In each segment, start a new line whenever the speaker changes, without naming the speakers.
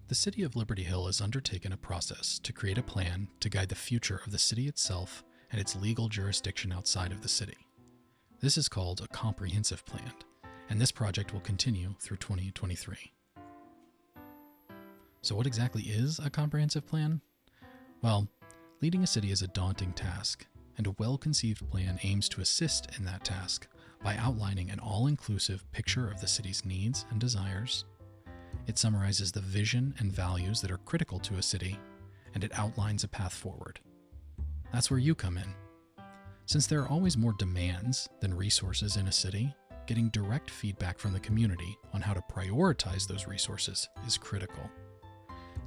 The City of Liberty Hill has undertaken a process to create a plan to guide the future of the city itself and its legal jurisdiction outside of the city. This is called a comprehensive plan, and this project will continue through 2023. So what exactly is a comprehensive plan? Well, leading a city is a daunting task, and a well-conceived plan aims to assist in that task by outlining an all-inclusive picture of the city's needs and desires. It summarizes the vision and values that are critical to a city, and it outlines a path forward. That's where you come in. Since there are always more demands than resources in a city, getting direct feedback from the community on how to prioritize those resources is critical.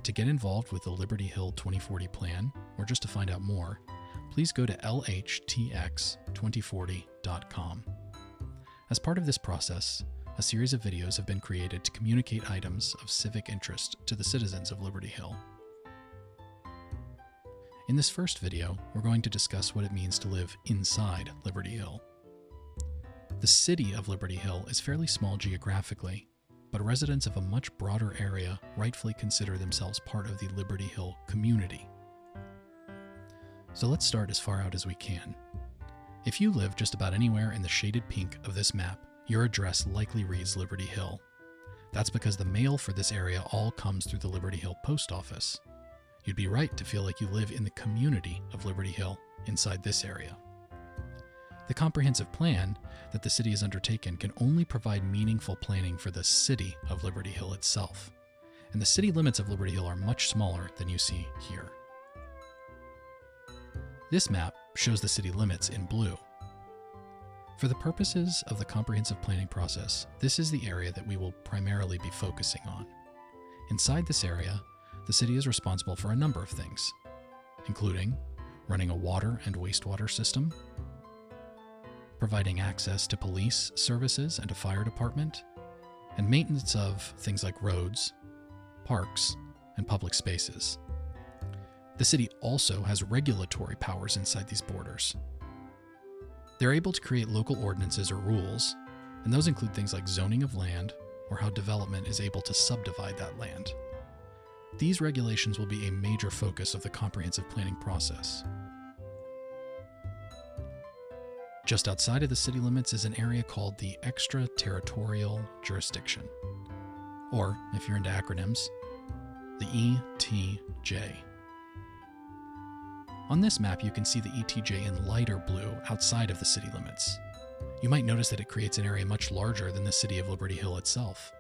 To get involved with the Liberty Hill 2040 plan, or just to find out more, please go to lhtx2040.com. As part of this process, a series of videos have been created to communicate items of civic interest to the citizens of Liberty Hill. In this first video, we're going to discuss what it means to live inside Liberty Hill. The city of Liberty Hill is fairly small geographically, but residents of a much broader area rightfully consider themselves part of the Liberty Hill community. So let's start as far out as we can. If you live just about anywhere in the shaded pink of this map, your address likely reads Liberty Hill. That's because the mail for this area all comes through the Liberty Hill post office. You'd be right to feel like you live in the community of Liberty Hill inside this area. The comprehensive plan that the city has undertaken can only provide meaningful planning for the city of Liberty Hill itself, and the city limits of Liberty Hill are much smaller than you see here. This map shows the city limits in blue. For the purposes of the comprehensive planning process, this is the area that we will primarily be focusing on. Inside this area, the city is responsible for a number of things, including running a water and wastewater system, providing access to police services and a fire department, and maintenance of things like roads, parks, and public spaces. The city also has regulatory powers inside these borders. They're able to create local ordinances or rules, and those include things like zoning of land or how development is able to subdivide that land. These regulations will be a major focus of the comprehensive planning process. Just outside of the city limits is an area called the Extraterritorial Jurisdiction, or, if you're into acronyms, the ETJ. On this map, you can see the ETJ in lighter blue outside of the city limits. You might notice that it creates an area much larger than the city of Liberty Hill itself.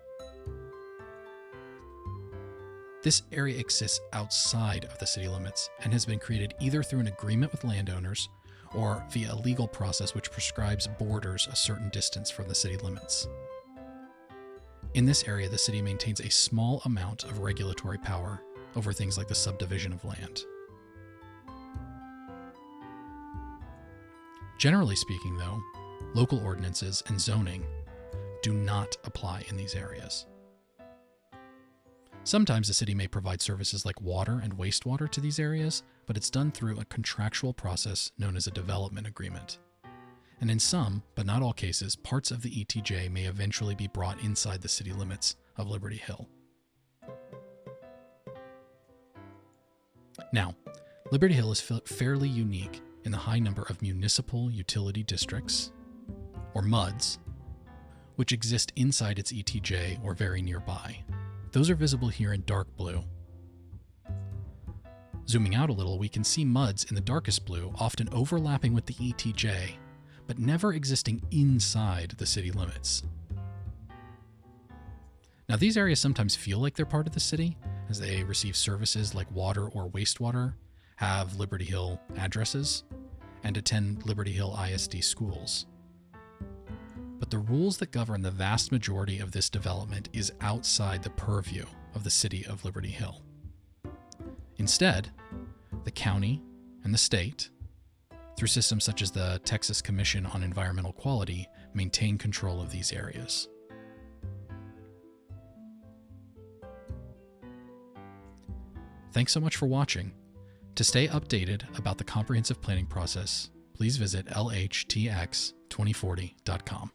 This area exists outside of the city limits and has been created either through an agreement with landowners or via a legal process which prescribes borders a certain distance from the city limits. In this area, the city maintains a small amount of regulatory power over things like the subdivision of land. Generally speaking, though, local ordinances and zoning do not apply in these areas. Sometimes the city may provide services like water and wastewater to these areas, but it's done through a contractual process known as a development agreement. And in some, but not all cases, parts of the ETJ may eventually be brought inside the city limits of Liberty Hill. Now, Liberty Hill is fairly unique in the high number of municipal utility districts, or MUDs, which exist inside its ETJ or very nearby. Those are visible here in dark blue. Zooming out a little, we can see MUDs in the darkest blue, often overlapping with the ETJ, but never existing inside the city limits. Now, these areas sometimes feel like they're part of the city, as they receive services like water or wastewater, have Liberty Hill addresses, and attend Liberty Hill ISD schools. But the rules that govern the vast majority of this development is outside the purview of the city of Liberty Hill. Instead, the county and the state, through systems such as the Texas Commission on Environmental Quality, maintain control of these areas. Thanks so much for watching. To stay updated about the comprehensive planning process, please visit lhtx2040.com.